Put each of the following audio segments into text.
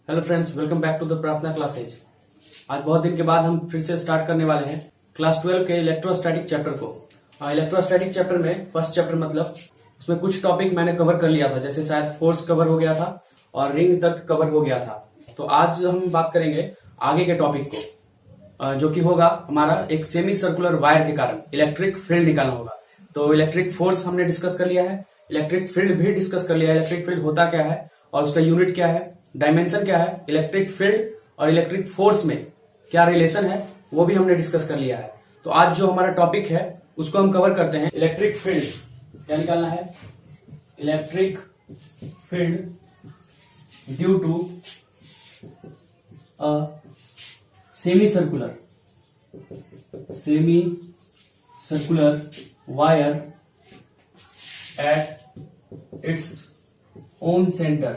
Hello friends, welcome back to the Prarthana classes. आज बहुत दिन के बाद हम फिर से स्टार्ट करने वाले हैं क्लास 12 के इलेक्ट्रोस्टैटिक चैप्टर को। इलेक्ट्रोस्टैटिक चैप्टर में फर्स्ट चैप्टर मतलब उसमें कुछ टॉपिक मैंने कवर कर लिया था, जैसे शायद फोर्स कवर हो गया था और रिंग तक कवर हो गया था। तो आज हम बात करेंगे आगे के टॉपिक को, जो कि होगा हमारा एक सेमी सर्कुलर वायर के कारण इलेक्ट्रिक फील्ड निकालना होगा। तो इलेक्ट्रिक फोर्स हमने डिस्कस कर लिया है, इलेक्ट्रिक फील्ड भी डिस्कस कर लिया है। इलेक्ट्रिक फील्ड होता क्या है और उसका यूनिट क्या है, डायमेंशन क्या है, इलेक्ट्रिक फील्ड और इलेक्ट्रिक फोर्स में क्या रिलेशन है, वो भी हमने डिस्कस कर लिया है। तो आज जो हमारा टॉपिक है उसको हम कवर करते हैं। इलेक्ट्रिक फील्ड क्या निकालना है, electric field due to a semi circular wire at its own centre,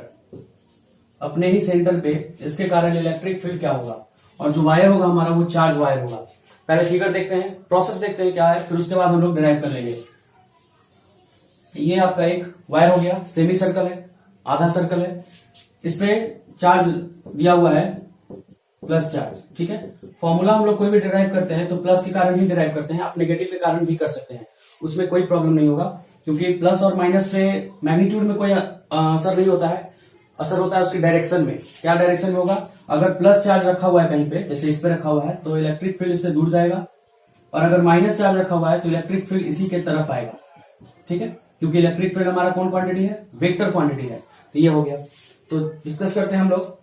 अपने ही सेंटर पे, इसके कारण इलेक्ट्रिक फील्ड क्या होगा। और जो वायर होगा हमारा वो चार्ज वायर होगा। पहले फिगर देखते हैं, प्रोसेस देखते हैं क्या है, फिर उसके बाद हम लोग डिराइव कर लेंगे। ये आपका एक वायर हो गया, सेमी सर्कल है, आधा सर्कल है, इस पे चार्ज दिया हुआ है प्लस चार्ज। ठीक है, फॉर्मूला हम लोग कोई भी डिराइव करते हैं तो प्लस के कारण ही डिराइव करते हैं, आप नेगेटिव के कारण भी कर सकते हैं, उसमें कोई प्रॉब्लम नहीं होगा, क्योंकि प्लस और माइनस से मैग्नीट्यूड में कोई असर नहीं होता है। असर होता है उसकी डायरेक्शन में। क्या डायरेक्शन में होगा, अगर प्लस चार्ज रखा हुआ है कहीं पे, जैसे इस पे रखा हुआ है, तो इलेक्ट्रिक फील्ड इससे दूर जाएगा, और अगर माइनस चार्ज रखा हुआ है तो इलेक्ट्रिक फील्ड इसी के तरफ आएगा। ठीक है, क्योंकि इलेक्ट्रिक फील्ड हमारा कौन क्वांटिटी है, वेक्टर क्वांटिटी है। तो ये हो गया। तो डिस्कस करते हैं हम लोग।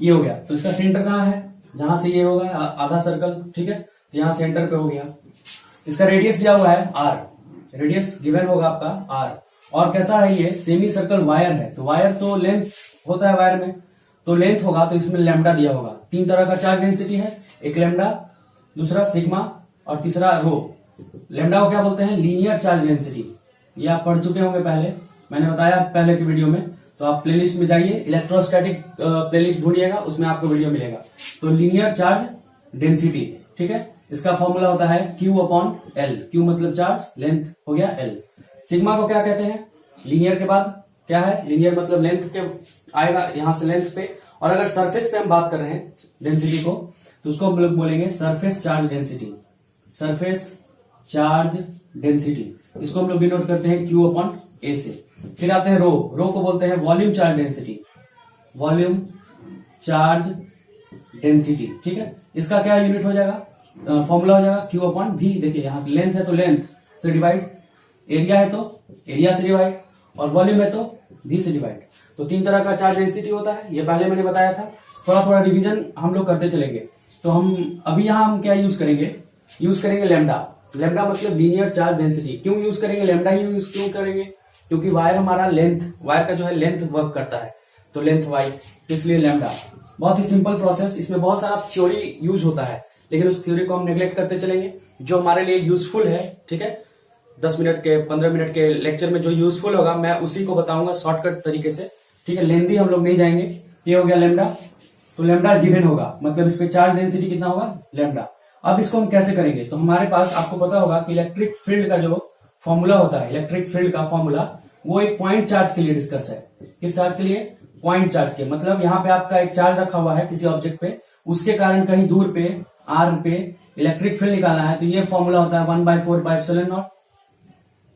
ये हो गया, तो इसका सेंटर कहाँ है, जहां से ये होगा आधा सर्कल। ठीक है, तो यहाँ सेंटर पे हो गया। इसका रेडियस दिया हुआ है आर, रेडियस गिवन होगा आपका आर। और कैसा है, ये सेमी सर्कल वायर है, तो वायर तो लेंथ होता है वायर में, तो लेंथ होगा, तो इसमें लैम्डा दिया होगा। तीन तरह का चार्ज डेंसिटी है, एक लैम्डा, दूसरा सिग्मा और तीसरा रो। लैम्डा को क्या बोलते हैं, लीनियर चार्ज डेंसिटी। ये आप पढ़ चुके होंगे पहले, मैंने बताया पहले की वीडियो में। तो आप प्लेलिस्ट में जाइए, इलेक्ट्रोस्टैटिक प्लेलिस्ट ढूंढिएगा, उसमें आपको वीडियो मिलेगा। तो लीनियर चार्ज डेंसिटी, ठीक है, इसका फॉर्मूला होता है Q अपॉन L। Q मतलब चार्ज, लेंथ हो गया L। सिग्मा को क्या कहते हैं, लीनियर के बाद क्या है, लीनियर मतलब लेंथ के आएगा यहां से लेंथ पे। और अगर सरफेस पे हम बात कर रहे हैं डेंसिटी को, तो उसको हम लोग बोलेंगे surface charge density. Surface charge density, इसको हम लोग डिनोट करते हैं Q अपॉन A से। फिर आते हैं रो। रो को बोलते हैं volume charge density, volume charge density. ठीक है, इसका क्या यूनिट हो जाएगा, फॉर्मूला हो जाएगा Q अपॉन V। देखिए यहाँ लेंथ है तो लेंथ से डिवाइड, एरिया है तो एरिया से डिवाइड, और वॉल्यूम है तो V से डिवाइड। तो तीन तरह का चार्ज डेंसिटी होता है, ये पहले मैंने बताया था। थोड़ा थोड़ा रिवीजन हम लोग करते चलेंगे। तो हम अभी यहाँ हम क्या यूज करेंगे लैम्डा। लैम्डा मतलब लीनियर चार्ज डेंसिटी। क्यों यूज करेंगे लैम्डा ही यूज क्यों करेंगे, क्योंकि वायर हमारा लेंथ, वायर का जो है लेंथ वर्क करता है, तो लेंथ वाइज, इसलिए लैम्डा। बहुत ही सिंपल प्रोसेस, इसमें बहुत सारा थ्योरी यूज होता है, लेकिन उस थ्योरी को हम नेग्लेक्ट करते चलेंगे। जो हमारे लिए यूजफुल है, ठीक है, 10 मिनट के 15 मिनट के लेक्चर में जो यूजफुल होगा मैं उसी को बताऊंगा शॉर्टकट तरीके से। ठीक है, लेंथी हम लोग नहीं जाएंगे। ये हो गया लैम्डा, तो लैम्डा गिवन होगा, मतलब इस पे चार्ज डेंसिटी कितना होगा, लैम्डा। अब इसको हम कैसे करेंगे, तो हमारे पास आपको पता होगा कि इलेक्ट्रिक फील्ड का जो फॉर्मूला होता है, इलेक्ट्रिक फील्ड का फॉर्मूला वो एक पॉइंट चार्ज के लिए डिस्कस है। किस चार्ज के लिए, पॉइंट चार्ज के। मतलब यहाँ पे आपका एक चार्ज रखा हुआ है किसी ऑब्जेक्ट पे, उसके कारण कहीं दूर पे आर पे इलेक्ट्रिक फील्ड निकालना है, तो ये फॉर्मूला होता है 1/4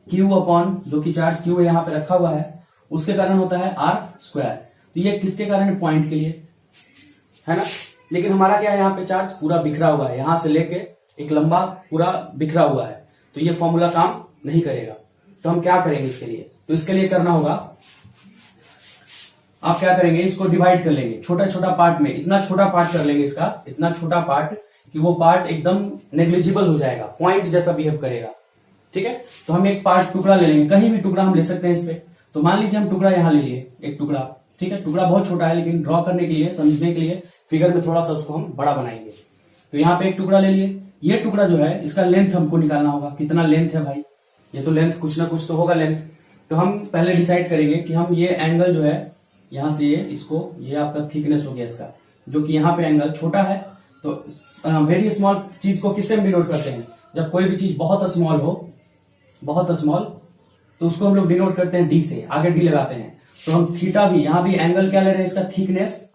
Q अपॉन, जो कि चार्ज Q यहाँ पे रखा हुआ है, उसके कारण होता है R²। तो ये किसके कारण, पॉइंट के लिए, है ना। लेकिन हमारा क्या है, यहाँ पे चार्ज पूरा बिखरा हुआ है, यहां से लेके एक लंबा पूरा बिखरा हुआ है, तो ये फॉर्मूला काम नहीं करेगा। तो हम क्या करेंगे इसके लिए, तो इसके लिए करना होगा, आप क्या करेंगे, इसको डिवाइड कर लेंगे छोटा छोटा पार्ट में। इतना छोटा पार्ट कर लेंगे इसका, इतना छोटा पार्ट कि वो पार्ट एकदम नेग्लिजिबल हो जाएगा, पॉइंट जैसा बिहेव करेगा। ठीक है, तो हम एक पार्ट टुकड़ा ले लेंगे, कहीं भी टुकड़ा हम ले सकते हैं इस पे। तो मान लीजिए हम टुकड़ा यहाँ ले लिए, एक टुकड़ा। ठीक है, टुकड़ा बहुत छोटा है, लेकिन ड्रॉ करने के लिए, समझने के लिए फिगर में थोड़ा सा उसको हम बड़ा बनाएंगे। तो यहाँ पे एक टुकड़ा ले लिए। ये टुकड़ा जो है, इसका लेंथ हमको निकालना होगा, कितना लेंथ है भाई, ये तो लेंथ कुछ ना कुछ तो होगा लेंथ। तो हम पहले डिसाइड करेंगे कि हम ये एंगल जो है, यहाँ से ये इसको, ये आपका थिकनेस हो गया इसका, जो कि यहाँ पे एंगल छोटा है। तो वेरी स्मॉल चीज को किससे हम डिनोट करते हैं, जब कोई भी चीज बहुत स्मॉल हो, बहुत स्मॉल, तो उसको हम लोग डिनोट करते हैं डी से, आगे डी लगाते हैं। तो हम थीटा भी, यहाँ भी एंगल क्या ले रहे हैं, इसका थिकनेस,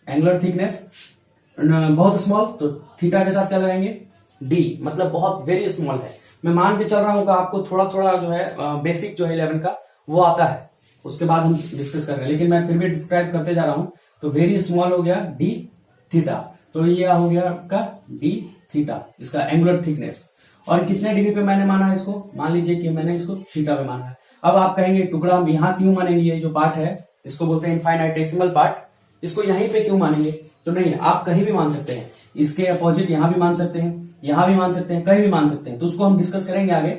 एंगुलर थिकनेस बहुत स्मॉल, तो थीटा के साथ क्या लगाएंगे, डी, मतलब बहुत वेरी स्मॉल है। मैं मान के चल रहा हूँ कि आपको थोड़ा थोड़ा जो है बेसिक जो है 11 का वो आता है, उसके बाद हम डिस्कस कर रहे हैं, लेकिन मैं फिर भी डिस्क्राइब करते जा रहा हूँ। तो वेरी स्मॉल हो गया डी थीटा, तो ये हो गया आपका डी थीटा, इसका एंगुलर थिकनेस। और कितने डिग्री पे मैंने माना है इसको, मान लीजिए कि मैंने इसको थीटा पे माना है। अब आप कहेंगे टुकड़ा हम यहाँ क्यों मानेंगे, ये जो पार्ट है इसको बोलते हैं इनफाइनाइटेसिमल पार्ट, इसको यहीं पे क्यों मानेंगे, तो नहीं, आप कहीं भी मान सकते हैं, इसके अपोजिट यहाँ भी मान सकते हैं, यहाँ भी मान सकते हैं, कहीं भी मान सकते हैं। तो उसको हम डिस्कस करेंगे आगे,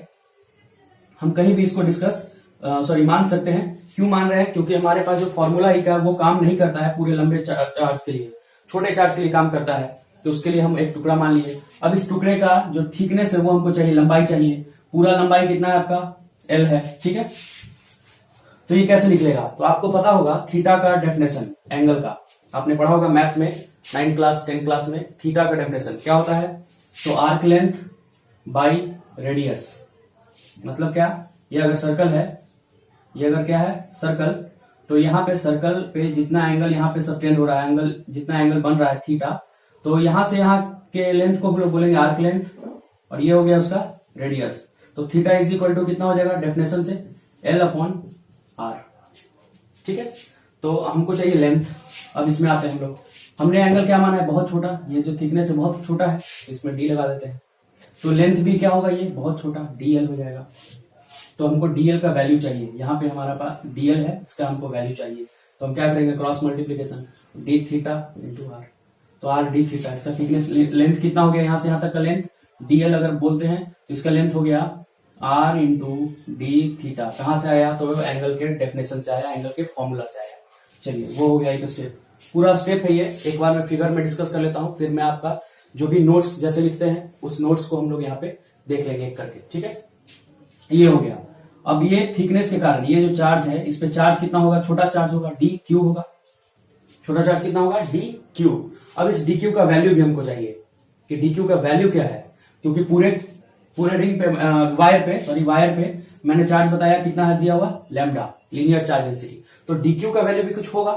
हम कहीं भी इसको मान सकते हैं। क्यों मान रहे हैं, क्योंकि हमारे पास जो फॉर्मूला ही का वो काम नहीं करता है पूरे लंबे चार्ज के लिए, छोटे चार्ज के लिए काम करता है, तो उसके लिए हम एक टुकड़ा मान लिए। अब इस टुकड़े का जो थिकनेस है वो हमको चाहिए, लंबाई चाहिए, पूरा लंबाई कितना है आपका, एल है, ठीक है। तो ये कैसे निकलेगा, तो आपको पता होगा थीटा का डेफिनेशन एंगल का, आपने पढ़ा होगा मैथ में 9 क्लास 10 क्लास में, थीटा का डेफिनेशन क्या होता है, तो आर्क लेंथ बाई रेडियस, मतलब क्या, ये अगर सर्कल है, ये अगर क्या है सर्कल, तो यहाँ पे सर्कल पे जितना एंगल यहाँ पे सबटेंड हो रहा है, एंगल जितना एंगल बन रहा है थीटा, तो यहां से यहाँ के लेंथ को हम लोग बोलेंगे आर्क लेंथ, और ये हो गया उसका रेडियस। तो थीटा इज इक्वल टू कितना हो जाएगा डेफिनेशन से, एल अपॉन आर, ठीक है। तो हमको चाहिए लेंथ। अब इसमें आते हैं हम लोग, हमने एंगल क्या माना है, बहुत छोटा, ये जो थिकनेस है बहुत छोटा है, इसमें डी लगा देते हैं। तो लेंथ भी क्या होगा, ये बहुत छोटा, डीएल हो जाएगा। तो हमको डीएल का वैल्यू चाहिए, यहाँ पे हमारा पास डीएल है, इसका हमको वैल्यू चाहिए। तो हम क्या करेंगे, cross multiplication, d theta into r, तो आर डी थीटा, इसका थिकनेस लेंथ कितना हो गया, यहाँ से यहाँ तक का लेंथ, डीएल अगर बोलते हैं तो इसका लेंथ हो गया आर इंटू डी थीटा। कहाँ से आया, तो एंगल के डेफिनेशन से आया, एंगल के फॉर्मूला से आया। चलिए वो हो गया एक स्टेप, पूरा स्टेप है ये, एक बार मैं फिगर में डिस्कस कर लेता हूँ, फिर मैं आपका जो भी नोट्स जैसे लिखते हैं उस नोट्स को हम लोग यहाँ पे देख लेंगे एक करके, ठीक है। ये हो गया। अब ये थिकनेस के कारण ये जो चार्ज है, इस पे चार्ज कितना होगा, छोटा चार्ज होगा, डी क्यू होगा, छोटा चार्ज कितना होगा, डी क्यू। अब इस डी क्यू का वैल्यू भी हमको चाहिए कि डी क्यू का वैल्यू क्या है, क्योंकि पूरे रिंग पे वायर पे मैंने चार्ज बताया कितना है दिया हुआ, लैम्डा, लीनियर चार्ज डेंसिटी। तो डी क्यू का वैल्यू भी कुछ होगा,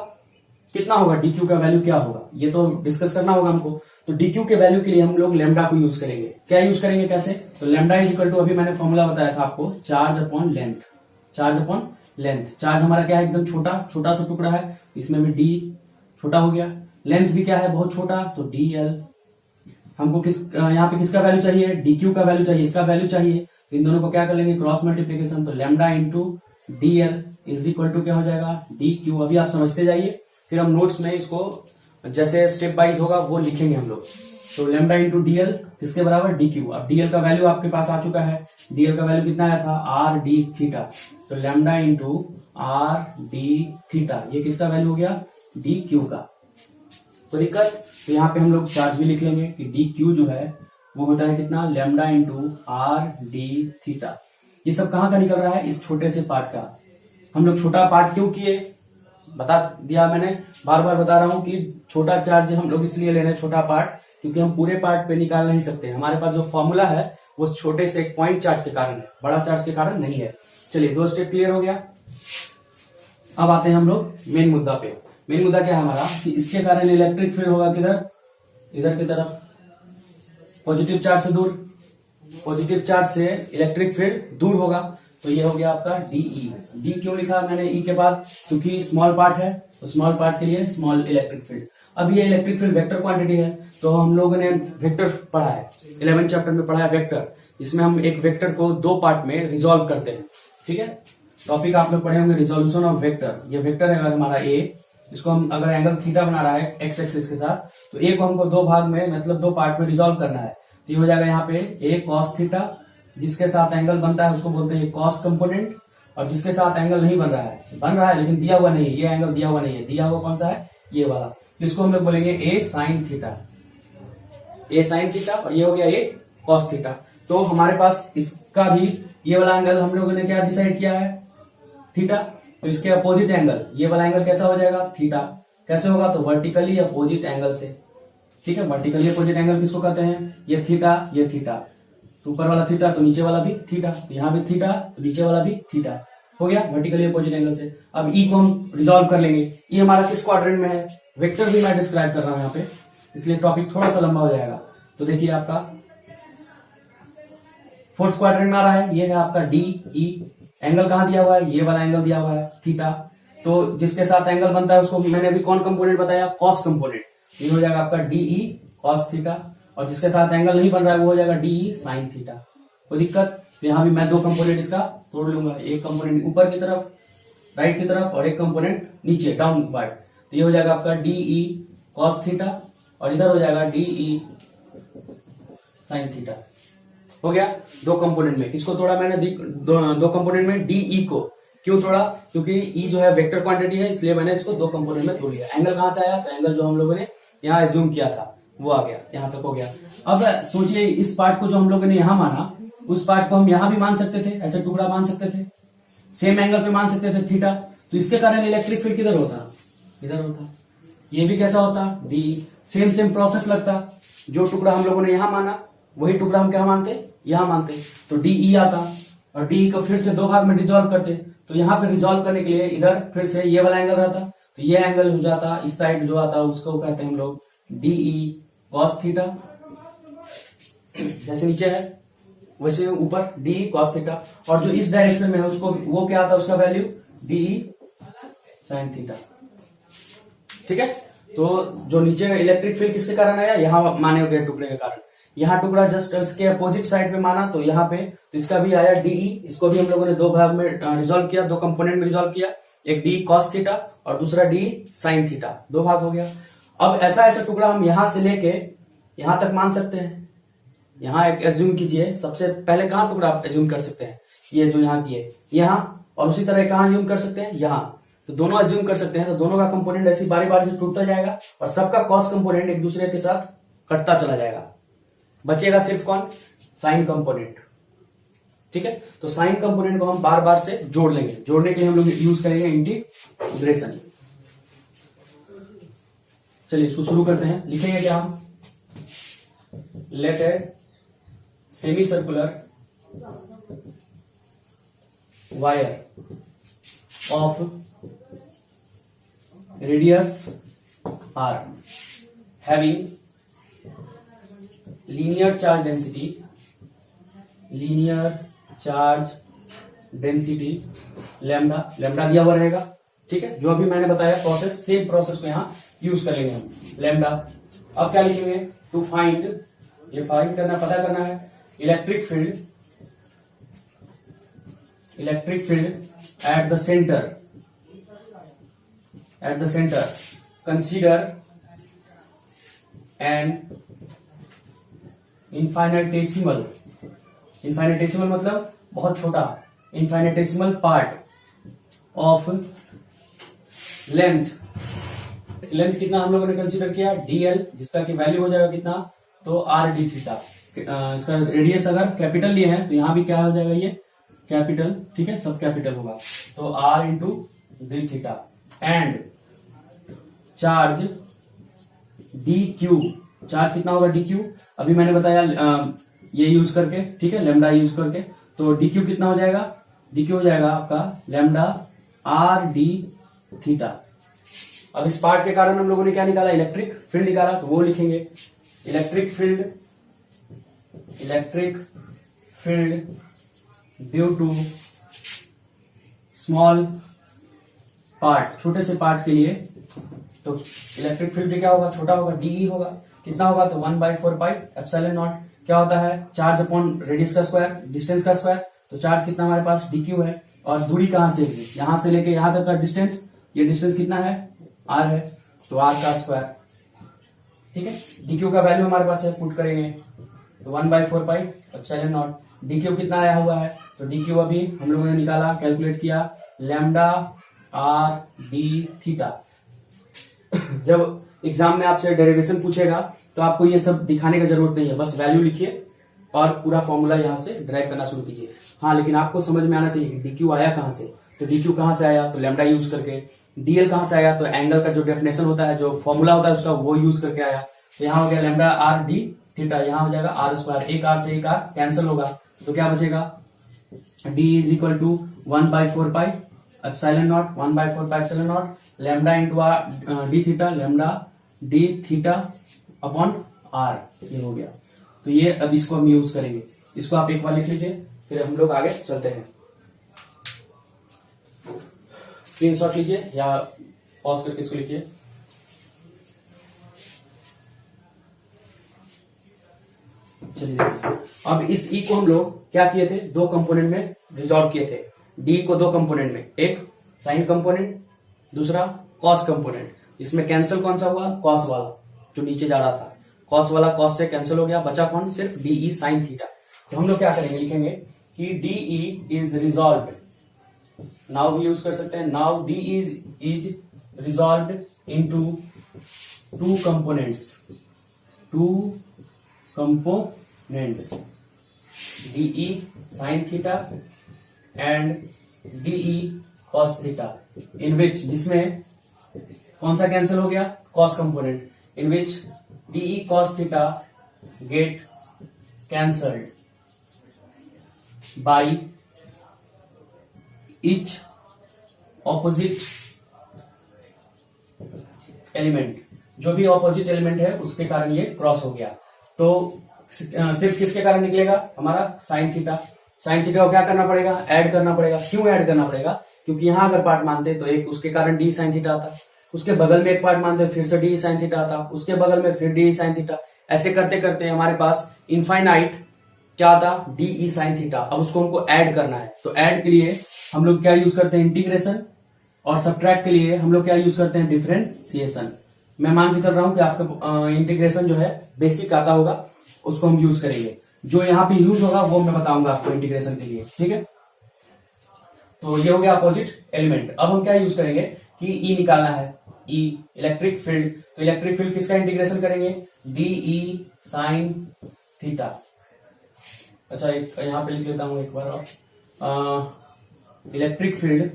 कितना होगा, डी क्यू का वैल्यू क्या होगा, ये तो डिस्कस करना होगा हमको। तो डी क्यू के वैल्यू के लिए हम लोग लैम्डा को यूज करेंगे। क्या यूज करेंगे, कैसे, तो लैम्डा इज इक्वल टू, अभी मैंने फॉर्मूला बताया था आपको, charge upon length, charge upon length. Charge हमारा क्या है, एकदम छोटा सा टुकड़ा है, इसमें भी डी छोटा हो गया, लेंथ भी क्या है बहुत छोटा, तो डी एल। हमको यहाँ पे किसका वैल्यू चाहिए, डी क्यू का वैल्यू चाहिए, इसका वैल्यू चाहिए, तो इन दोनों को क्या कर लेंगे, क्रॉस मल्टीप्लीकेशन, तो lambda into d l is equal to क्या हो जाएगा, डी क्यू। अभी आप समझते जाइए, फिर हम नोट्स में इसको जैसे स्टेप वाइज होगा वो लिखेंगे हम लोग। तो लैम्डा इंटू डीएल किसके बराबर, डी क्यू। अब डीएल का वैल्यू आपके पास आ चुका है, डीएल का वैल्यू कितना आया था, आर डी थीटा। तो lambda into are d theta, ये किसका वैल्यू हो गया, डी क्यू का। तो दिक्कत, तो यहाँ पे हम लोग चार्ज भी लिख लेंगे कि डी क्यू जो है वो होता है कितना, lambda into are d theta. ये सब कहाँ का निकल रहा है, इस छोटे से पार्ट का। हम लोग छोटा पार्ट क्यों किए, बता दिया मैंने, बार बार बता रहा हूं कि छोटा चार्ज हम लोग इसलिए ले रहे हैं, छोटा पार्ट, क्योंकि हम पूरे पार्ट पे निकाल नहीं सकते। हमारे पास जो फॉर्मूला है वो छोटे से एक पॉइंट चार्ज के कारण है, बड़ा चार्ज के कारण नहीं है। चलिए 2 स्टेप क्लियर हो गया। अब आते हैं हम लोग मेन मुद्दा पे। मेन मुद्दा क्या है हमारा, कि इसके कारण इलेक्ट्रिक फील्ड होगा किधर, इधर की तरफ, पॉजिटिव चार्ज से दूर, पॉजिटिव चार्ज से इलेक्ट्रिक फील्ड दूर होगा। तो ये हो गया आपका डीई। डी क्यों लिखा मैंने ई के बाद, क्योंकि स्मॉल पार्ट है, तो स्मॉल पार्ट के लिए स्मॉल इलेक्ट्रिक फील्ड। अब ये इलेक्ट्रिक फील्ड वेक्टर क्वांटिटी है, तो हम लोगों ने वेक्टर पढ़ा है, 11th चैप्टर में पढ़ा है वेक्टर। इसमें हम एक वेक्टर को 2 पार्ट में रिजॉल्व करते हैं, ठीक है। टॉपिक आप लोग पढ़े होंगे, रिजोल्यूशन ऑफ वेक्टर। ये वेक्टर है अगर हमारा ए, इसको हम अगर एंगल थीटा बना रहा है एक्स एक्सिस के साथ, तो ए को हमको 2 भाग में, मतलब 2 पार्ट में रिजॉल्व करना है। तो ये हो जाएगा यहाँ पे ए कॉस थीटा, जिसके साथ एंगल बनता है उसको बोलते हैं कॉस कंपोनेंट, और जिसके साथ एंगल नहीं बन रहा है लेकिन दिया हुआ नहीं है, ये एंगल दिया हुआ नहीं है, दिया हुआ कौन सा है, ये वाला, इसको हम लोग बोलेंगे ए साइन थीटा, ए साइन थीटा, और ये हो गया ए कॉस थीटा। तो हमारे पास इसका भी ये वाला एंगल हम लोगों ने क्या डिसाइड किया है, थीटा। तो इसके अपोजिट एंगल, ये वाला एंगल कैसा हो जाएगा, थीटा। कैसे होगा, तो वर्टिकली अपोजिट एंगल से, ठीक है। वर्टिकली अपोजिट एंगल किसको कहते हैं, ये थीटा, ये थीटा, तो ऊपर वाला थीटा तो नीचे वाला भी थीटा, तो यहाँ भी थीटा तो नीचे वाला भी थीटा। हो गया वर्टिकली अपोजिट एंगल से। अब ई को हम रिजॉल्व कर लेंगे। ई हमारा किस क्वाड्रेंट में है, वेक्टर भी मैं डिस्क्राइब कर रहा हूं यहाँ पे, इसलिए टॉपिक थोड़ा सा लंबा हो जाएगा। तो देखिए आपका फोर्थ क्वाड्रेंट में आ रहा है, ये है आपका डी ई। एंगल कहां दिया हुआ है, ये वाला एंगल दिया हुआ है थीटा। तो जिसके साथ एंगल बनता है उसको मैंने अभी कौन कंपोनेंट बताया, कॉस कंपोनेंट। ये हो जाएगा आपका डीई कॉस थीटा, और जिसके साथ एंगल नहीं बन रहा है वो हो जाएगा डीई साइन थीटा। कोई दिक्कत? तो यहाँ भी मैं दो कंपोनेंट इसका तोड़ लूंगा, एक कंपोनेंट ऊपर की तरफ राइट की तरफ और एक कंपोनेंट नीचे डाउनवर्ड। तो ये हो जाएगा आपका डीई कॉस थीटा और इधर हो जाएगा डीई साइन थीटा। हो गया दो कंपोनेंट में। किसको तोड़ा मैंने, दो कंपोनेंट में डीई को। क्यों तोड़ा? क्योंकि ई जो है वेक्टर क्वांटिटी है, इसलिए मैंने इसको दो कंपोनेंट में तोड़ लिया। एंगल कहां से आया, तो एंगल जो हम लोगों ने यहाँ एज्यूम किया था वो आ गया, यहाँ तक हो गया। अब सोचिए इस पार्ट को जो हम लोगों ने यहाँ माना, उस पार्ट को हम यहाँ भी मान सकते थे, ऐसे टुकड़ा मान सकते थे, सेम एंगल पे मान सकते थे थीटा। तो इसके कारण इलेक्ट्रिक फील्ड किधर होता, इधर होता। ये भी कैसा होता, डी। सेम प्रोसेस लगता, जो टुकड़ा हम लोगों ने यहाँ माना वही टुकड़ा हम क्या मानते, यहाँ मानते। तो डीई आता और डीई को फिर से दो भाग में डिसॉल्व करते। तो यहाँ पे रिजॉल्व करने के लिए इधर फिर से ये वाला एंगल रहता, तो ये एंगल हो जाता, इस साइड जो आता उसको कहते हैं हम लोग डीई कॉस थीटा। जैसे नीचे है वैसे ऊपर डीई कॉस थीटा, और जो इस डायरेक्शन में है उसको वो क्या आता है, उसका वैल्यू डीई साइन थीटा। ठीक है। तो जो नीचे इलेक्ट्रिक फील्ड किसके कारण आया, यहाँ माने गए टुकड़े के कारण। यहाँ टुकड़ा जस्ट इसके अपोजिट साइड पे माना, तो यहाँ पे तो इसका भी आया डीई। इसको भी हम लोगों ने दो भाग में रिजॉल्व किया, दो कंपोनेंट में रिजॉल्व किया, एक डी कॉस थीटा और दूसरा डी साइन थीटा, दो भाग हो गया। अब ऐसा टुकड़ा हम यहां से लेके यहां तक मान सकते हैं। यहाँ एक एज्यूम कीजिए, सबसे पहले कहाँ टुकड़ा आप एज्यूम कर सकते हैं, ये जो यहाँ की है यहाँ, और उसी तरह कहाँ एज्यूम कर सकते हैं, यहाँ। तो दोनों एज्यूम कर सकते हैं। तो दोनों का कंपोनेंट ऐसी बारी बारी से टूटता जाएगा और सबका कॉस कंपोनेंट एक दूसरे के साथ कटता चला जाएगा। बचेगा सिर्फ कौन, साइन कंपोनेंट। ठीक है। तो साइन कंपोनेंट को हम बार बार से जोड़ लेंगे। जोड़ने के लिए हम लोग यूज करेंगे इंटीग्रेशन। चलिए इसको शुरू करते हैं। लिखेंगे क्या हम, let a semi circular wire of radius r having linear charge density lambda, lambda दिया हुआ रहेगा। ठीक है। जो अभी मैंने बताया प्रोसेस, सेम प्रोसेस को यहाँ यूज करेंगे हम, लैम्डा। अब क्या लिखेंगे, टू फाइंड, ये फाइंड करना, पता करना है electric field at the centre consider an infinitesimal मतलब बहुत छोटा, इनफाइनेटेसिमल पार्ट ऑफ लेंथ कितना हम लोगों ने कंसीडर किया, dl, जिसका की वैल्यू हो जाएगा कितना, तो आर डी थीटा। इसका रेडियस अगर कैपिटल लिए हैं तो यहाँ भी क्या हो जाएगा, ये कैपिटल। ठीक है, सब कैपिटल होगा। तो r into d theta and charge D Q. Charge कितना होगा, डी क्यू, अभी मैंने बताया ये यूज करके। ठीक है, लैम्डा यूज करके। तो डी क्यू कितना हो जाएगा, डी क्यू हो जाएगा आपका लैम्डा आर डी थीटा। अब इस पार्ट के कारण हम लोगों ने क्या निकाला, इलेक्ट्रिक फील्ड निकाला। तो वो लिखेंगे electric field due to small part, छोटे से पार्ट के लिए। तो इलेक्ट्रिक फील्ड क्या होगा, छोटा होगा, डीई होगा। कितना होगा, तो 1/4 पाई एप्सिलॉन नॉट। क्या होता है, चार्ज अपॉन रेडियस का स्क्वायर, डिस्टेंस का स्क्वायर। तो चार्ज कितना हमारे पास, डी क्यू है, और दूरी कहां से, यहां से लेके यहां तक का डिस्टेंस, ये डिस्टेंस कितना है, आर है, तो आर का स्क्वायर। ठीक है, डी क्यू का वैल्यू हमारे पास है, पुट करेंगे तो 1/4 pi epsilon not. D Q कितना आया हुआ है, तो डी क्यू अभी हम लोगों ने निकाला, कैलकुलेट किया, लैम्डा आर डी थीटा। जब एग्जाम में आपसे डेरिवेशन पूछेगा तो आपको ये सब दिखाने का जरूरत नहीं है, बस वैल्यू लिखिए और पूरा फॉर्मूला यहाँ से ड्राइव करना शुरू कीजिए। हाँ, लेकिन आपको समझ में आना चाहिए कि डी क्यू आया कहाँ से। तो डी क्यू कहाँ से आया, तो लैम्डा यूज करके। डीएल कहाँ से आया, तो एंगल का जो डेफिनेशन होता है, जो फॉर्मूला होता है उसका, वो यूज करके आया। तो यहाँ हो गया लैम्डा आर डी थीटा, यहाँ हो जाएगा आर स्क्वायर। एक आर से एक आर कैंसिल होगा, तो क्या बचेगा, d is equal to 1/4 pi epsilon naught, 1/4 pi epsilon naught, lambda into d theta, lambda d theta upon r, ये हो गया। तो ये अब इसको हम यूज करेंगे, इसको आप एक बार लिख लीजिए, फिर हम लोग आगे चलते हैं। स्क्रीनशॉट लीजिए या पॉज करके इसको लिखिए। चलिए अब इस ई को हम लोग क्या किए थे, दो कंपोनेंट में रिजॉल्व किए थे। डी को दो कंपोनेंट में, एक साइन कंपोनेंट, दूसरा कॉस कंपोनेंट। इसमें कैंसिल कौन सा हुआ, कॉस वाला जो नीचे जा रहा था, कॉस वाला कॉस से कैंसिल हो गया, बचा कौन, सिर्फ डीई साइन थीटा। तो हम लोग क्या करेंगे, लिखेंगे कि डीई इज रिजॉल्व्ड, नाउ भी यूज कर सकते हैं, now D is resolved into two components D E sine theta and D E cos theta, in which, जिसमें कौन सा कैंसिल हो गया, cos component, in which D E cos theta get cancelled by each opposite element, जो भी ऑपोजिट एलिमेंट है उसके कारण ये क्रॉस हो गया। तो सिर्फ किसके कारण निकलेगा, हमारा साइन थीटा। साइन थीटा को क्या करना पड़ेगा, ऐड करना पड़ेगा। क्यों ऐड करना पड़ेगा, क्योंकि यहां अगर पार्ट मानते तो एक उसके कारण डी साइन थीटा आता, उसके बगल में एक पार्ट मानते फिर से डी साइन थीटा आता, उसके बगल में फिर डी साइन थीटा, ऐसे करते करते हमारे पास इनफाइनाइट क्या आता, डी साइन थीटा। अब उसको हमको ऐड करना है, तो ऐड के लिए हम लोग क्या यूज करते हैं, इंटीग्रेशन, और सब्ट्रैक्ट के लिए हम लोग क्या यूज करते हैं, डिफरेंशिएशन। मैं मान के चल रहा हूं कि आपका इंटीग्रेशन जो है बेसिक आता होगा, उसको हम यूज करेंगे। जो यहाँ पे यूज होगा वो मैं बताऊंगा आपको इंटीग्रेशन के लिए, ठीक है। तो ये हो गया अपोजिट एलिमेंट। अब हम क्या यूज करेंगे कि ई निकालना है, ई इलेक्ट्रिक फील्ड। तो इलेक्ट्रिक फील्ड किसका इंटीग्रेशन करेंगे, डीई साइन थीटा। अच्छा एक यहां पे लिख लेता हूं एक बार और, electric field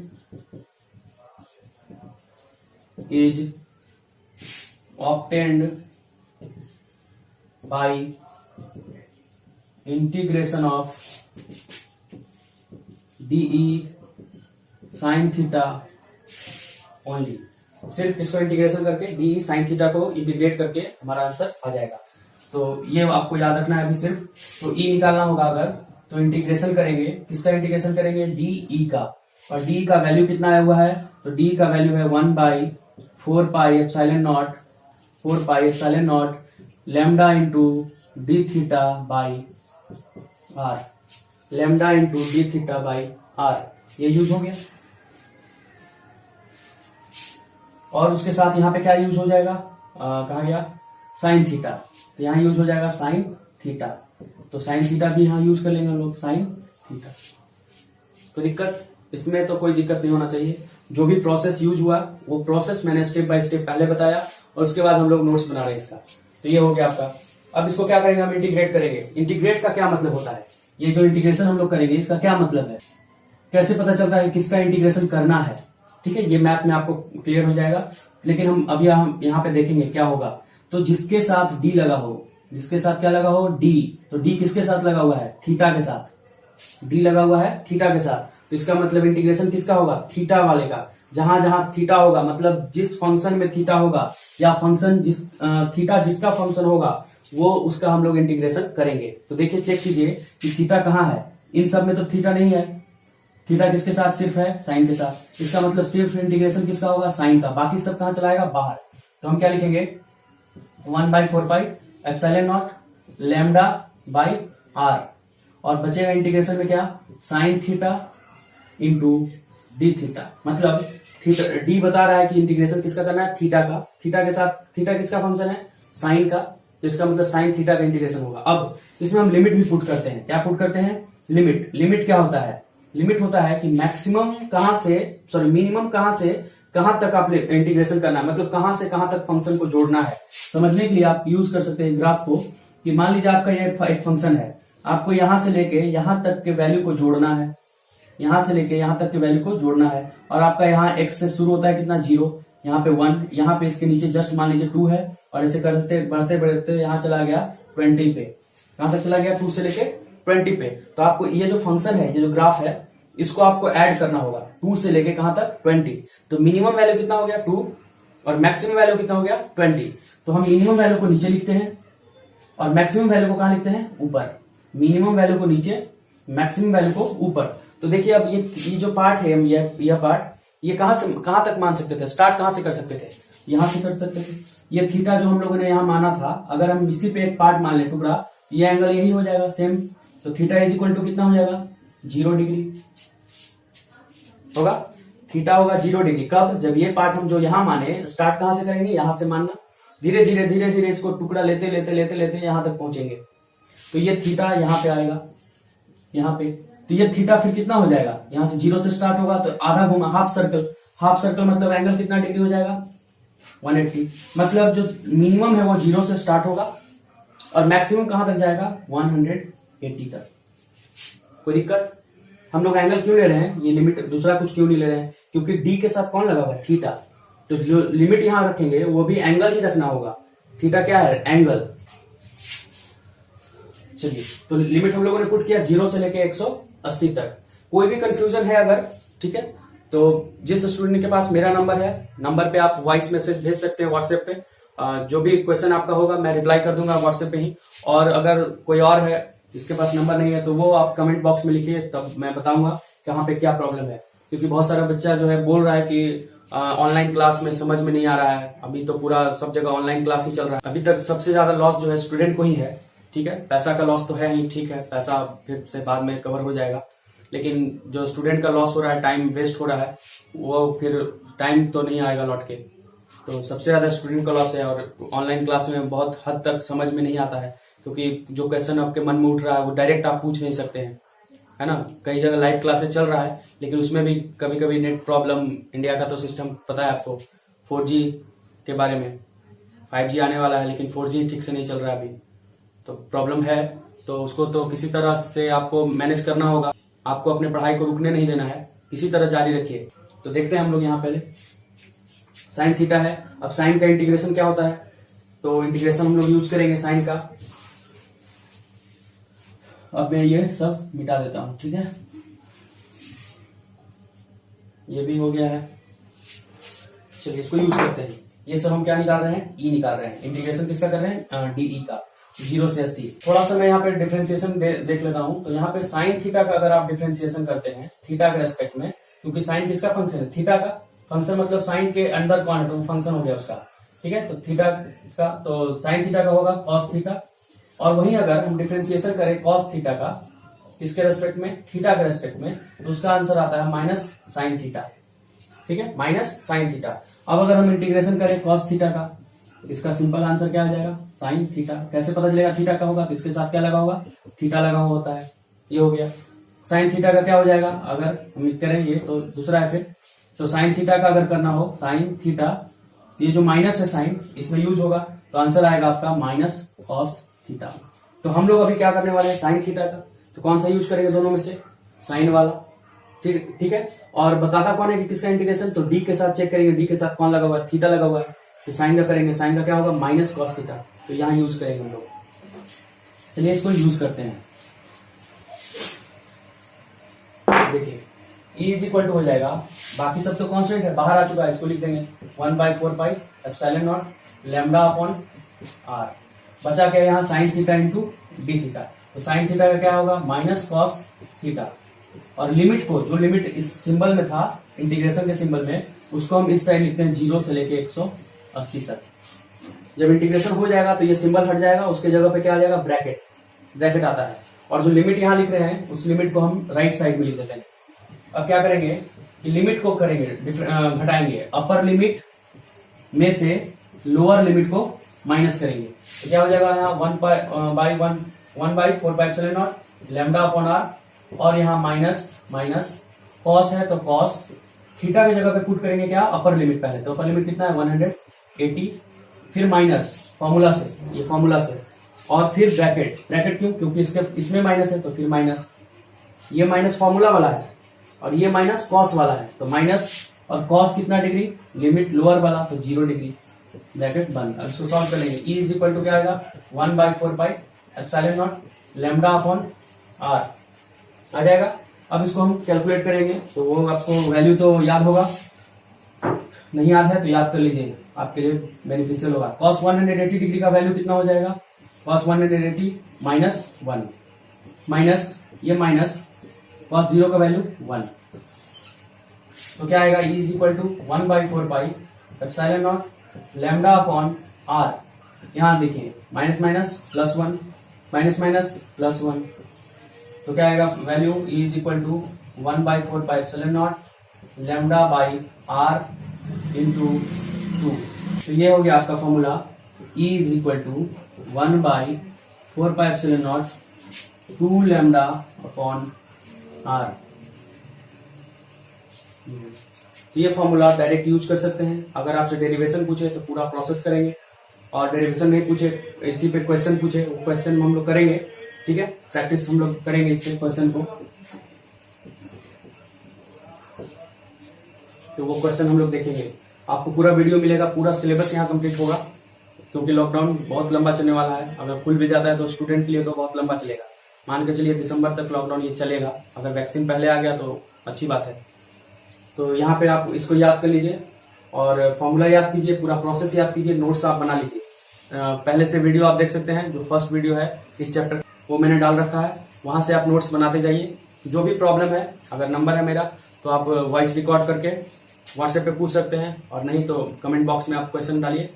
is obtained by integration of dE sin theta only. सिर्फ इसको इंटीग्रेशन करके डी साइन थीटा को इंटीग्रेट करके हमारा आंसर आ जाएगा। तो ये आपको याद रखना है अभी सिर्फ। तो ई निकालना होगा अगर, तो इंटीग्रेशन करेंगे, किसका इंटीग्रेशन करेंगे, डी का। और डी का वैल्यू कितना आया हुआ है, तो डी का वैल्यू है 1/4 pi epsilon naught, 4 pi epsilon naught lambda into d theta by r, lambda into d theta by r, ये यूज हो गया। और उसके साथ यहाँ पे क्या यूज हो जाएगा, कहा गया साइन थीटा, तो यहाँ यूज हो जाएगा साइन थीटा। तो साइन थीटा भी यहाँ यूज कर लेंगे हम लोग, साइन थीटा। तो दिक्कत इसमें तो कोई दिक्कत नहीं होना चाहिए। जो भी प्रोसेस यूज हुआ वो प्रोसेस मैंने स्टेप बाय स्टेप पहले बताया, और उसके बाद हम लोग नोट्स बना रहे हैं इसका। तो ये हो गया आपका। अब इसको क्या करेंगे, हम इंटीग्रेट करेंगे। इंटीग्रेट का क्या मतलब होता है, ये जो इंटीग्रेशन हम लोग करेंगे इसका क्या मतलब है, कैसे पता चलता है किसका इंटीग्रेशन करना है, ठीक है। ये मैथ में आपको क्लियर हो जाएगा, लेकिन हम अभी हम यहाँ पे देखेंगे क्या होगा। तो जिसके साथ डी लगा हो, जिसके साथ क्या लगा हो, डी, तो डी किसके साथ लगा हुआ है, थीटा के साथ। डी लगा हुआ है थीटा के साथ, तो इसका मतलब इंटीग्रेशन किसका होगा, थीटा वाले का। जहां जहां थीटा होगा, मतलब जिस फंक्शन में थीटा होगा, या फंक्शन जिस थीटा जिसका फंक्शन होगा वो उसका हम लोग इंटीग्रेशन करेंगे। तो देखिए चेक कीजिए कि थीटा कहाँ है, इन सब में तो थीटा नहीं है। थीटा किसके साथ सिर्फ है, साइन के साथ। इसका मतलब सिर्फ इंटीग्रेशन किसका होगा, साइन का। बाकी सब कहाँ चलाएगा, बाहर। तो हम क्या लिखेंगे, 1/4 pi epsilon naught lambda by r, और बचेगा इंटीग्रेशन में क्या, sine theta into d theta. मतलब थीटा, डी बता रहा है कि इंटीग्रेशन किसका करना है, थीटा का। थीटा के साथ, थीटा किसका फंक्शन है, साइन का, तो इसका मतलब साइन थीटा का इंटीग्रेशन होगा। अब इसमें हम लिमिट भी पुट करते हैं। क्या पुट करते हैं, लिमिट। लिमिट क्या होता है, लिमिट होता है कि मैक्सिमम कहां से, सॉरी मिनिमम कहां से कहां तक आप इंटीग्रेशन करना है, मतलब कहां से कहां तक फंक्शन को जोड़ना है। समझने के लिए आप यूज कर सकते हैं ग्राफ को, कि मान लीजिए आपका ये एक फंक्शन है, आपको यहां से लेके यहां तक के वैल्यू को जोड़ना है, यहां से लेके यहां तक के वैल्यू को जोड़ना है। और आपका यहाँ x से शुरू होता है कितना, 0, यहाँ पे 1, यहाँ पे इसके नीचे जस्ट मान लीजिए 2 है, और ऐसे करते बढ़ते बढ़ते यहाँ चला गया 20 पे। कहां तक चला गया, 2 से लेके 20 पे, तो आपको ये जो फंक्शन है, ये जो ग्राफ है, इसको आपको ऐड करना होगा 2 से लेके कहां तक 20। तो मिनिमम वैल्यू कितना हो गया 2 और मैक्सिमम वैल्यू कितना हो गया 20। तो हम मिनिमम वैल्यू को नीचे लिखते हैं और मैक्सिमम वैल्यू को कहां लिखते हैं, ऊपर। मिनिमम वैल्यू को नीचे, मैक्सिमम वैल्यू को ऊपर। तो देखिए अब ये जो पार्ट है, यह पार्ट, ये कहां तक मान सकते थे, स्टार्ट कहां से कर सकते थे, यहां से कर सकते थे। ये थीटा जो हम लोगों ने यहां माना था, अगर हम इसी पे एक पार्ट मान ले, टुकड़ा, ये एंगल यही हो जाएगा सेम। तो थीटा इज इक्वल टू कितना हो जाएगा, 0 डिग्री होगा। थीटा होगा 0 डिग्री। कब, जब ये पार्ट हम जो यहां माने, स्टार्ट कहां से करेंगे, यहां से मानना, धीरे धीरे धीरे धीरे इसको टुकड़ा लेते लेते लेते लेते यहां तक पहुंचेंगे। तो ये थीटा यहां पे आएगा, यहां पे। तो ये थीटा फिर कितना हो जाएगा, यहां से 0 से स्टार्ट होगा तो आधा घुमा, हाफ सर्कल। हाफ सर्कल मतलब एंगल कितना डिग्री हो जाएगा, 180। मतलब जो मिनिमम है वो 0 से स्टार्ट होगा और मैक्सिमम कहां तक जाएगा, 180 तक। कोई दिक्कत? हम लोग एंगल क्यों ले रहे हैं, ये लिमिट दूसरा कुछ क्यों नहीं ले रहे हैं, क्योंकि डी के साथ कौन लगा हुआ है, थीटा। तो जो लिमिट यहां रखेंगे वो भी एंगल ही रखना होगा। थीटा क्या है, एंगल। चलिए, तो लिमिट हम लोगों ने पुट किया 0 से लेके 180 तक। कोई भी कंफ्यूजन है अगर, ठीक है, तो जिस स्टूडेंट के पास मेरा नंबर है, नंबर पे आप वॉइस मैसेज भेज सकते हैं व्हाट्सएप पे। जो भी क्वेश्चन आपका होगा मैं रिप्लाई कर दूंगा व्हाट्सएप पे ही। और अगर कोई और है जिसके पास नंबर नहीं है तो वो आप कमेंट बॉक्स में लिखिए, तब मैं बताऊंगा कहाँ पे क्या प्रॉब्लम है। क्योंकि बहुत सारा बच्चा जो है बोल रहा है कि ऑनलाइन क्लास में समझ में नहीं आ रहा है। अभी तो पूरा सब जगह ऑनलाइन क्लास ही चल रहा है। अभी तक सबसे ज्यादा लॉस जो है स्टूडेंट को ही है, ठीक है। पैसा का लॉस तो है ही, ठीक है, पैसा फिर से बाद में कवर हो जाएगा, लेकिन जो स्टूडेंट का लॉस हो रहा है, टाइम वेस्ट हो रहा है, वो फिर टाइम तो नहीं आएगा लौट के। तो सबसे ज्यादा स्टूडेंट का लॉस है। और ऑनलाइन क्लास में बहुत हद तक समझ में नहीं आता है, क्योंकि जो क्वेश्चन आपके मन में उठ रहा है वो डायरेक्ट आप पूछ नहीं सकते हैं, है ना। कई जगह लाइव क्लासेस चल रहा है, लेकिन उसमें भी कभी कभी नेट प्रॉब्लम, इंडिया का तो सिस्टम पता है आपको, 4G के बारे में, 5G आने वाला है लेकिन 4G ठीक से नहीं चल रहा है अभी, तो प्रॉब्लम है। तो उसको तो किसी तरह से आपको मैनेज करना होगा। आपको अपने पढ़ाई को रुकने नहीं देना है, किसी तरह जारी रखिए। तो देखते हैं हम लोग यहाँ पहले साइन थीटा है। अब साइन का इंटीग्रेशन क्या होता है, तो इंटीग्रेशन हम लोग यूज करेंगे साइन का। अब मैं ये सब मिटा देता हूं, ठीक है, ये भी हो गया है। चलिए इसको यूज करते हैं। ये सब हम क्या निकाल रहे हैं, ई निकाल रहे हैं। इंटीग्रेशन किसका कर रहे हैं, डीई का, 0 से 80। थोड़ा सा मैं यहाँ पे डिफरेंशिएशन देख लेता हूं। तो यहाँ पे साइन थीटा का अगर आप डिफरेंशिएशन करते हैं थीटा के रेस्पेक्ट में, क्योंकि साइन किसका फंक्शन है, थीटा का फंक्शन, मतलब साइन के अंदर कौन है तो फंक्शन हो गया उसका, ठीक है। तो थीटा का, तो साइन थीटा का होगा कॉस थीटा। और वहीं अगर हम डिफरेंशिएशन करें कॉस थीटा का इसके रेस्पेक्ट में, थीटा के रेस्पेक्ट में, तो उसका आंसर आता है माइनस साइन थीटा, ठीक है, माइनस साइन थीटा। अब अगर हम इंटीग्रेशन करें कॉस थीटा का, इसका सिंपल आंसर क्या आ जाएगा, साइन थीटा। कैसे पता चलेगा थीटा का होगा, तो इसके साथ क्या लगा होगा, थीटा लगा हुआ होता है। ये हो गया साइन थीटा का। क्या हो जाएगा अगर हम करेंगे तो दूसरा है फिर, तो साइन थीटा का अगर करना हो, साइन थीटा, ये जो माइनस है साइन इसमें यूज होगा, तो आंसर आएगा आपका माइनस कॉस थीटा। तो हम लोग अभी क्या करने वाले हैं, साइन थीटा का। तो कौन सा यूज करेंगे दोनों में से, साइन वाला, ठीक है। और बताता कौन है कि किसका इंटीग्रेशन, तो डी के साथ चेक करेंगे, डी के साथ कौन लगा हुआ है, थीटा लगा हुआ है। तो साइन का करेंगे, साइन का क्या होगा, माइनस कॉस थीटा। तो यहाँ यूज करेंगे हम लोग। चलिए इसको यूज करते हैं। देखिए E इज इक्वल टू हो जाएगा, बाकी सब तो कांस्टेंट है, बाहर आ चुका है, इसको लिख देंगे 1/4 pi epsilon naught lambda upon r। बचा क्या यहाँ, sign theta into d theta. तो साइन थीटा का क्या होगा, माइनस कॉस थीटा। और लिमिट को, जो लिमिट इस सिंबल में था, इंटीग्रेशन के सिंबल में, उसको हम इस साइड लिखते हैं 0 से लेके 180 तक। जब इंटीग्रेशन हो जाएगा तो ये सिंबल हट जाएगा, उसके जगह पे क्या आ जाएगा, ब्रैकेट, ब्रैकेट आता है। और जो लिमिट यहाँ लिख रहे हैं उस लिमिट को हम राइट साइड में लिख देते हैं। अब क्या करेंगे कि लिमिट को करेंगे, घटाएंगे, अपर लिमिट में से लोअर लिमिट को माइनस करेंगे। तो क्या हो जाएगा यहाँ 1/4 pi epsilon naught lambda upon r, और यहाँ माइनस माइनस कॉस है तो कॉस थीटा की जगह पे पुट करेंगे क्या, अपर लिमिट पहले। तो अपर लिमिट कितना है 180, फिर माइनस फॉर्मूला से, ये फॉर्मूला से, और फिर ब्रैकेट। ब्रैकेट क्यों, क्योंकि इसमें माइनस है तो फिर माइनस, ये माइनस फॉर्मूला वाला है और ये माइनस कॉस वाला है। तो माइनस और कॉस कितना डिग्री, लिमिट लोअर वाला, तो 0 डिग्री, ब्रैकेट बंद। अब इसको सॉल्व कर लेंगे। E इज इक्वल टू क्या आएगा, 1/4 pi epsilon naught lambda upon r आ जाएगा। अब इसको हम कैलकुलेट करेंगे, तो वो आपको वैल्यू तो याद होगा, नहीं याद है तो याद कर लीजिए, आपके लिए बेनिफिशियल होगा। cos 180 डिग्री का वैल्यू कितना हो जाएगा, cos 180 माइनस 1, माइनस ये माइनस cos 0 का वैल्यू 1, तो क्या आएगा, E is equal to 1/4 pi epsilon naught lambda upon r. यहां देखिए minus minus plus 1, minus minus plus 1, तो क्या आएगा value, E is equal to 1/4 pi epsilon naught lambda by r into 2। तो ये हो गया आपका formula, E is equal to 1/4 pi epsilon naught 2 lambda upon r. ये फॉर्मूला डायरेक्ट यूज कर सकते हैं। अगर आपसे डेरिवेशन पूछे तो पूरा प्रोसेस करेंगे, और डेरिवेशन नहीं पूछे, इसी पे क्वेश्चन पूछे, वो क्वेश्चन हम लोग करेंगे, ठीक है, प्रैक्टिस हम लोग करेंगे इस पे क्वेश्चन को, तो वो क्वेश्चन हम लोग देखेंगे। आपको पूरा वीडियो मिलेगा, पूरा सिलेबस यहाँ कंप्लीट होगा, क्योंकि लॉकडाउन बहुत लंबा चलने वाला है। अगर खुल भी जाता है तो स्टूडेंट के लिए तो बहुत लंबा चलेगा, मान के चलिए दिसंबर तक लॉकडाउन ये चलेगा। अगर वैक्सीन पहले आ गया तो अच्छी बात है। तो यहाँ पे आप इसको याद कर लीजिए और फॉर्मूला याद कीजिए, पूरा प्रोसेस याद कीजिए, नोट्स आप बना लीजिए। पहले से वीडियो आप देख सकते हैं, जो फर्स्ट वीडियो है इस चैप्टर वो मैंने डाल रखा है, वहां से आप नोट्स बनाते जाइए। जो भी प्रॉब्लम है, अगर नंबर है मेरा तो आप वॉइस रिकॉर्ड करके व्हाट्सएप पे पूछ सकते हैं, और नहीं तो कमेंट बॉक्स में आप क्वेश्चन डालिए,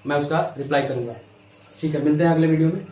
मैं उसका रिप्लाई करूंगा। ठीक है, मिलते हैं अगले वीडियो में।